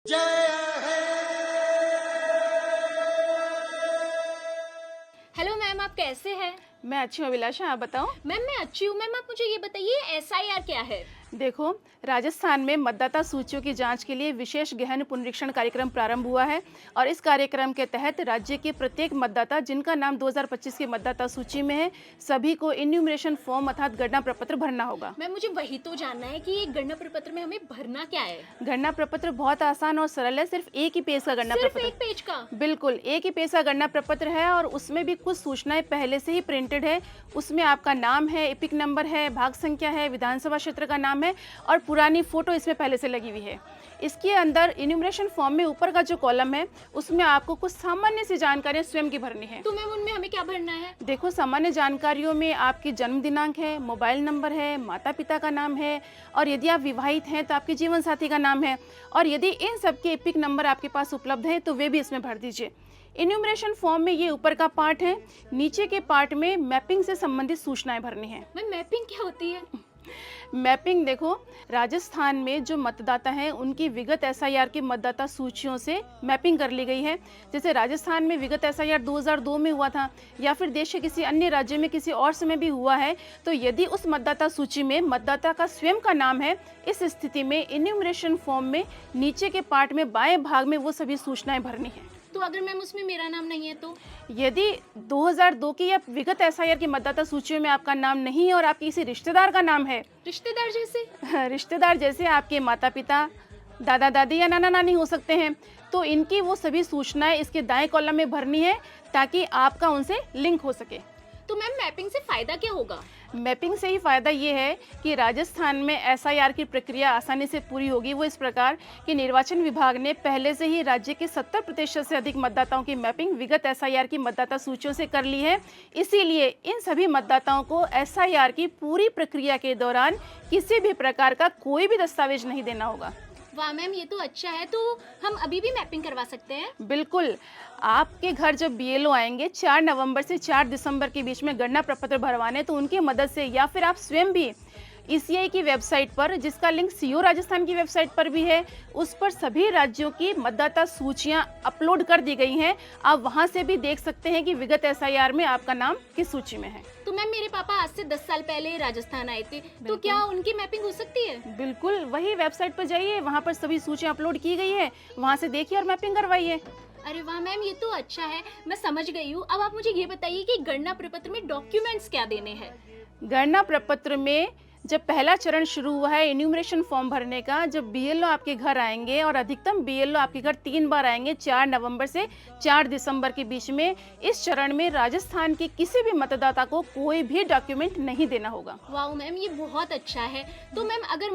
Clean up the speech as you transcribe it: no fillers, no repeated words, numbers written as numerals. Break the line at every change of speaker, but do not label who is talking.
Hello ma'am, आप कैसे हैं?
मैं अच्छी हूँ अभिलाषा, आप बताओ।
मैम मैं अच्छी हूँ। मैम आप मुझे ये बताइए, एसआईआर क्या है?
देखो, राजस्थान में मतदाता सूचियों की जांच के लिए विशेष गहन पुनरीक्षण कार्यक्रम प्रारंभ हुआ है और इस कार्यक्रम के तहत राज्य के प्रत्येक मतदाता जिनका नाम 2025 की मतदाता सूची में है, सभी को इन्यूमरेशन फॉर्म अर्थात गणना प्रपत्र भरना होगा।
मैम मुझे वही तो जानना है कि ये गणना प्रपत्र में हमें भरना क्या है?
गणना प्रपत्र बहुत आसान और सरल है, सिर्फ एक ही पेज का गणना
सिर्फ
प्रपत्र।
एक पेज का?
बिल्कुल, एक ही पेज का गणना प्रपत्र है और उसमें भी कुछ सूचनाएं पहले से ही प्रिंटेड है। उसमें आपका नाम है, एपिक नंबर है, भाग संख्या है, विधानसभा क्षेत्र का नाम है और पुरानी फोटो इसमें पहले से लगी हुई है। इसके अंदर इन्यूमरेशन फॉर्म में ऊपर का जो कॉलम है उसमें आपको कुछ सामान्य सी जानकारियां स्वयं की भरनी है।
तो मैम उनमें हमें क्या भरना है?
देखो, सामान्य जानकारियों में आपकी जन्म दिनांक है, मोबाइल नंबर है, माता पिता का नाम है और यदि आप विवाहित हैं तो आपके जीवन साथी का नाम है और यदि इन सब के एपिक नंबर आपके पास उपलब्ध हैं तो वे भी इसमें भर दीजिए। इन्यूमरेशन फॉर्म में ये ऊपर का पार्ट है, नीचे के पार्ट में मैपिंग से संबंधित सूचनाएं भरनी है।
मैम मैपिंग क्या होती है?
मैपिंग देखो, राजस्थान में जो मतदाता हैं उनकी विगत एसआईआर की मतदाता सूचियों से मैपिंग कर ली गई है। जैसे राजस्थान में विगत एसआईआर 2002 में हुआ था या फिर देश के किसी अन्य राज्य में किसी और समय भी हुआ है, तो यदि उस मतदाता सूची में मतदाता का स्वयं का नाम है, इस स्थिति में इन्यूमरेशन फॉर्म में नीचे के पार्ट में बाएं भाग में वो सभी सूचनाएं भरनी है।
तो अगर मैम उसमें मेरा नाम नहीं है तो?
यदि 2002 की या विगत एसआईआर की मतदाता सूचियों में आपका नाम नहीं है और आपके किसी रिश्तेदार का नाम है,
रिश्तेदार जैसे?
रिश्तेदार जैसे आपके माता पिता, दादा दादी या नाना नानी हो सकते हैं, तो इनकी वो सभी सूचनाएं इसके दाएं कॉलम में भरनी है ताकि आपका उनसे लिंक हो सके।
तो मैम मैपिंग से फायदा क्या होगा?
मैपिंग से ही फायदा ये है कि राजस्थान में एसआईआर की प्रक्रिया आसानी से पूरी होगी। वो इस प्रकार कि निर्वाचन विभाग ने पहले से ही राज्य के 70% से अधिक मतदाताओं की मैपिंग विगत एसआईआर की मतदाता सूचियों से कर ली है। इसीलिए इन सभी मतदाताओं को एसआईआर की पूरी प्रक्रिया के दौरान किसी भी प्रकार का कोई भी दस्तावेज नहीं देना होगा।
वाह मैम, ये तो अच्छा है। तो हम अभी भी मैपिंग करवा सकते हैं?
बिल्कुल, आपके घर जब बीएलओ आएंगे 4 नवंबर से 4 दिसंबर के बीच में गणना प्रपत्र भरवाने, तो उनकी मदद से या फिर आप स्वयं भी ईसीआई की वेबसाइट पर, जिसका लिंक सीओ राजस्थान की वेबसाइट पर भी है, उस पर सभी राज्यों की मतदाता सूचियां अपलोड कर दी गई हैं। आप वहां से भी देख सकते हैं कि विगत एसआईआर में आपका नाम किस सूची में है।
तो मैम मेरे पापा आज से 10 साल पहले राजस्थान आए थे, तो क्या उनकी मैपिंग हो सकती है?
बिल्कुल, वही वेबसाइट पर जाइए, वहां पर सभी सूचियां अपलोड की गई है, वहां से देखिए और मैपिंग करवाइए।
अरे वाह मैम, ये तो अच्छा है, मैं समझ गई हूँ। अब आप मुझे ये बताइए कि गणना प्रपत्र में डॉक्यूमेंट्स क्या देने हैं?
गणना प्रपत्र में जब पहला चरण शुरू हुआ है इन्यूमरेशन फॉर्म भरने का, जब बीएलओ आपके घर आएंगे और अधिकतम बीएलओ आपके घर 3 बार आएंगे 4 नवंबर से 4 दिसंबर के बीच में, इस चरण में राजस्थान के किसी भी मतदाता को कोई भी डॉक्यूमेंट नहीं देना होगा।
वाह मैम, ये बहुत अच्छा है। तो मैम अगर